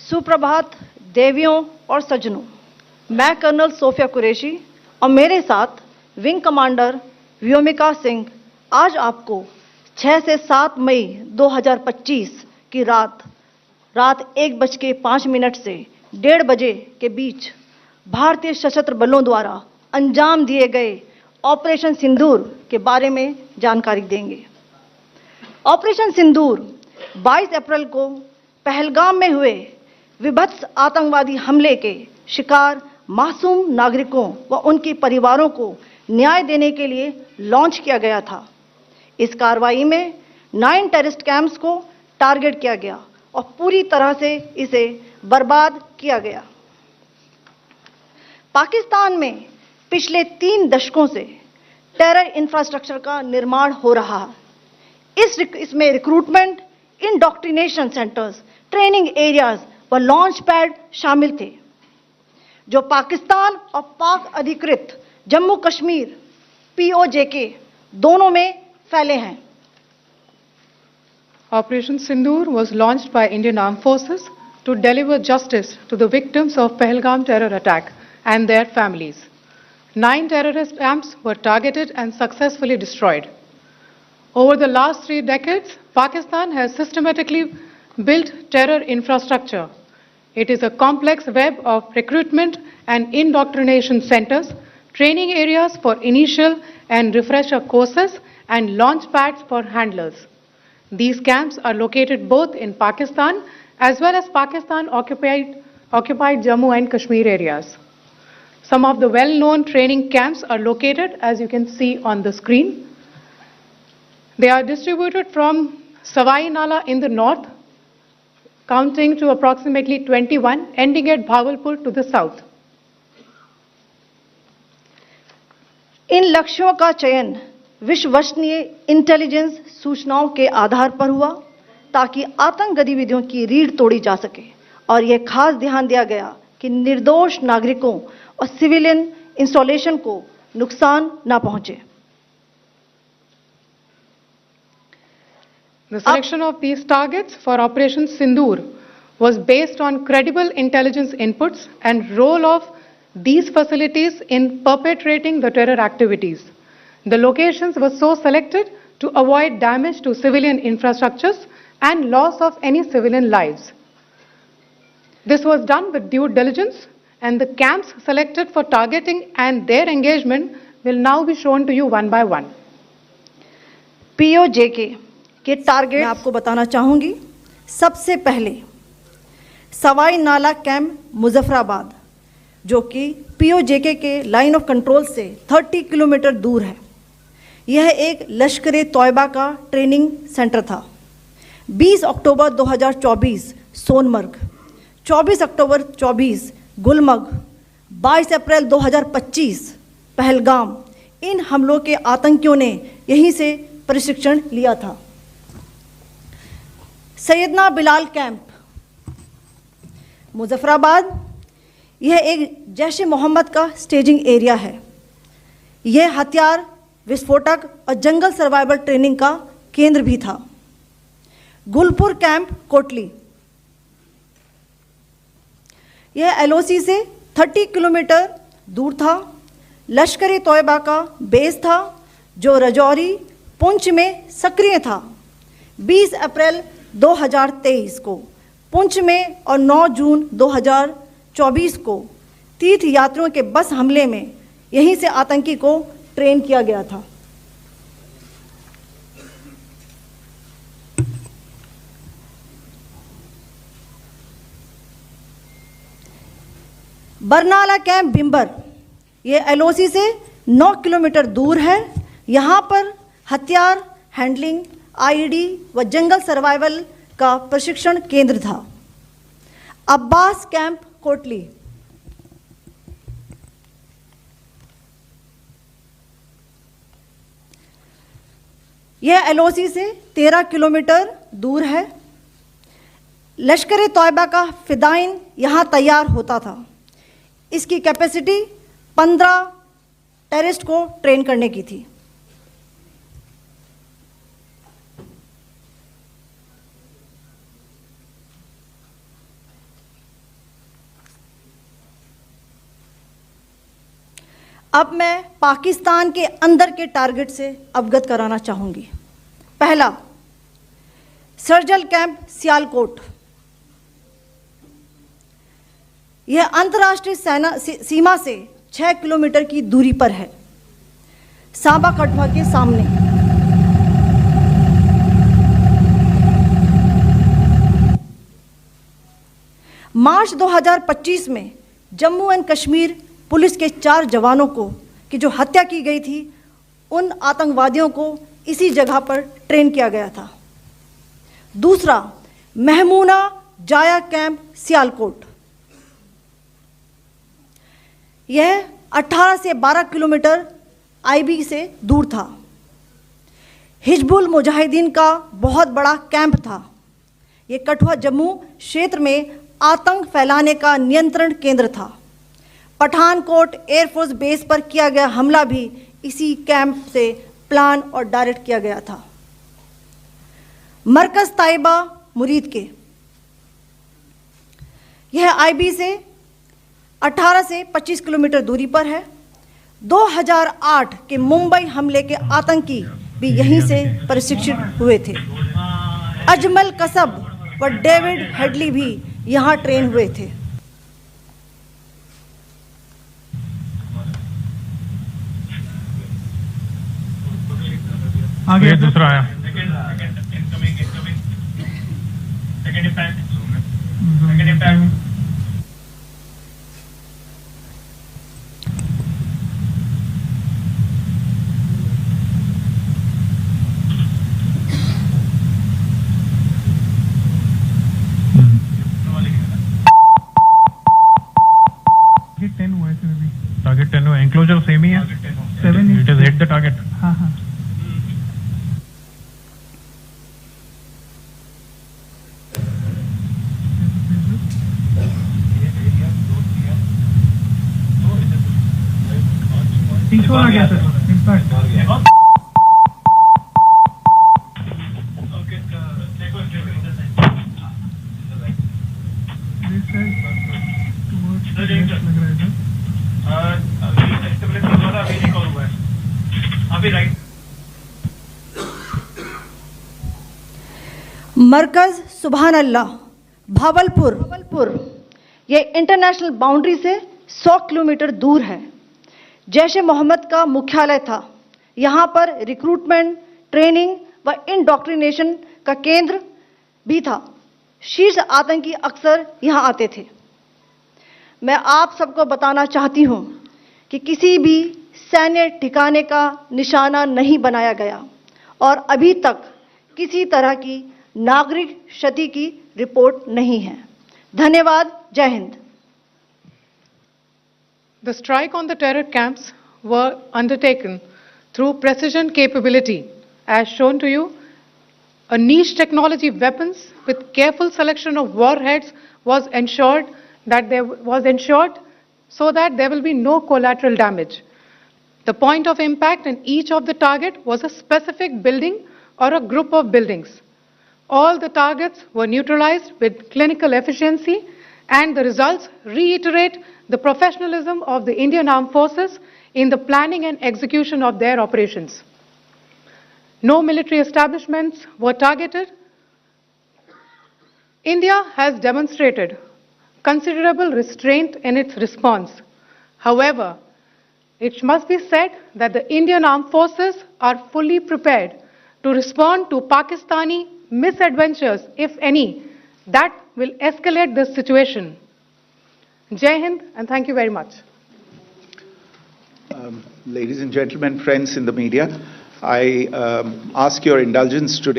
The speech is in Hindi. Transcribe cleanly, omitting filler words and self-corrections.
सुप्रभात देवियों और सज्जनों, मैं कर्नल सोफिया कुरैशी और मेरे साथ विंग कमांडर व्योमिका सिंह आज आपको 6 से 7 मई 2025 की रात 1:05 से 1:30 बजे के बीच भारतीय सशस्त्र बलों द्वारा अंजाम दिए गए ऑपरेशन सिंदूर के बारे में जानकारी देंगे। ऑपरेशन सिंदूर 22 अप्रैल को पहलगाम में हुए विभत्स आतंकवादी हमले के शिकार मासूम नागरिकों व उनके परिवारों को न्याय देने के लिए लॉन्च किया गया था। इस कार्रवाई में 9 टेररिस्ट कैंप्स को टारगेट किया गया और पूरी तरह से इसे बर्बाद किया गया। पाकिस्तान में पिछले 3 दशकों से टेरर इंफ्रास्ट्रक्चर का निर्माण हो रहा है। इसमें recruitment, indoctrination centres, training areas व लॉन्च पैड शामिल थे, जो पाकिस्तान और पाक अधिकृत जम्मू कश्मीर POJK दोनों में फैले हैं। Operation Sindoor was launched by Indian Armed Forces to deliver justice to the victims of Pahalgam terror attack and their families. 9 terrorist camps were targeted and successfully destroyed. Over the last 3 decades, Pakistan has systematically built terror infrastructure. It is a complex web of recruitment and indoctrination centers, training areas for initial and refresher courses, and launch pads for handlers. These camps are located both in Pakistan as well as Pakistan-occupied Jammu and Kashmir areas. Some of the well-known training camps are located, as you can see on the screen. They are distributed from Savai Nala in the north, counting to approximately 21, ending at Bhagalpur to the south. इन लक्ष्यों का चयन विश्वसनीय इंटेलिजेंस सूचनाओं के आधार पर हुआ ताकि आतंक गतिविधियों की रीढ़ तोड़ी जा सके और यह खास ध्यान दिया गया कि निर्दोष नागरिकों और सिविलियन इंस्टॉलेशन को नुकसान न पहुंचे। The selection of these targets for Operation Sindoor was based on credible intelligence inputs and role of these facilities in perpetrating the terror activities. The locations were so selected to avoid damage to civilian infrastructures and loss of any civilian lives. This was done with due diligence, and the camps selected for targeting and their engagement will now be shown to you one by one. POJK के टारगेट मैं आपको बताना चाहूंगी। सबसे पहले सवाई नाला कैंप मुजफ्फराबाद, जो कि POJK के लाइन ऑफ कंट्रोल से 30 किलोमीटर दूर है। यह एक लश्कर-ए-तौयबा का ट्रेनिंग सेंटर था। 20 अक्टूबर 2024 सोनमर्ग, 24 अक्टूबर 24 गुलमर्ग, 22 अप्रैल 2025 पहलगाम, इन हमलों के आतंकियों ने यहीं से प्रशिक्षण लिया था। सैयदना बिलाल कैंप मुजफ्फराबाद, यह एक जैश-ए-मोहम्मद का स्टेजिंग एरिया है। यह हथियार, विस्फोटक और जंगल सर्वाइवल ट्रेनिंग का केंद्र भी था। गुलपुर कैंप कोटली, यह LOC से 30 किलोमीटर दूर था। लश्कर-ए-तौयबा का बेस था, जो रजौरी, पुंछ में सक्रिय था। 20 अप्रैल 2023 को पुंछ में और 9 जून 2024 को तीर्थ यात्रियों के बस हमले में यहीं से आतंकी को ट्रेन किया गया था। बरनाला कैंप बिम्बर, यह LOC से 9 किलोमीटर दूर है। यहाँ पर हथियार, हैंडलिंग, IED व जंगल सर्वाइवल का प्रशिक्षण केंद्र था। अब्बास कैंप कोटली, यह LOC से 13 किलोमीटर दूर है। लश्कर-ए-तौयबा का फिदाइन यहाँ तैयार होता था। इसकी कैपेसिटी 15 टेररिस्ट को ट्रेन करने की थी। अब मैं पाकिस्तान के अंदर के टारगेट से अवगत कराना चाहूँगी। पहला, सर्जिकल कैंप सियालकोट। यह अंतर्राष्ट्रीय सीमा से 6 किलोमीटर की दूरी पर है, सांबा कठुआ के सामने। मार्च 2025 में जम्मू एंड कश्मीर पुलिस के 4 जवानों को की जो हत्या की गई थी, उन आतंकवादियों को इसी जगह पर ट्रेन किया गया था। दूसरा, महमूना जाया कैंप सियालकोट। यह 18 से 12 किलोमीटर आईबी से दूर था। हिजबुल मुजाहिदीन का बहुत बड़ा कैंप था। यह कठुआ जम्मू क्षेत्र में आतंक फैलाने का नियंत्रण केंद्र था। पठानकोट एयरफोर्स बेस पर किया गया हमला भी इसी कैंप से प्लान और डायरेक्ट किया गया था। मरकज ताइबा मुरीद के, यह आईबी से 18 से 25 किलोमीटर दूरी पर है। 2008 के मुंबई हमले के आतंकी भी यहीं से प्रशिक्षित हुए थे। अजमल कसब व डेविड हेडली भी यहां ट्रेन हुए थे। आगे दूसरा आया। टारगेट 10 हुआ, एंक्लोजर सेम ही है। 7 it is hit the target. हाँ हाँ। आ गया सर, इम्पैक्ट आ गया। मरकज सुभान अल्लाह भावलपुर, यह इंटरनेशनल बाउंड्री से 100 किलोमीटर दूर है। जैश ए मोहम्मद का मुख्यालय था। यहाँ पर रिक्रूटमेंट, ट्रेनिंग व इंडॉक्ट्रिनेशन का केंद्र भी था। शीर्ष आतंकी अक्सर यहाँ आते थे। मैं आप सबको बताना चाहती हूँ कि किसी भी सैन्य ठिकाने का निशाना नहीं बनाया गया और अभी तक किसी तरह की नागरिक क्षति की रिपोर्ट नहीं है। धन्यवाद। जय Hind. The strike on the terror camps were undertaken through precision capability, as shown to you. A niche technology weapons with careful selection of warheads was ensured so that there will be no collateral damage. The point of impact in each of the target was a specific building or a group of buildings. All the targets were neutralized with clinical efficiency, and the results reiterate the professionalism of the Indian Armed Forces in the planning and execution of their operations. No military establishments were targeted. India has demonstrated considerable restraint in its response. However, it must be said that the Indian Armed Forces are fully prepared to respond to Pakistani misadventures, if any, that will escalate this situation. Jai Hind, and thank you very much. Ladies and gentlemen, friends in the media, I ask your indulgence today.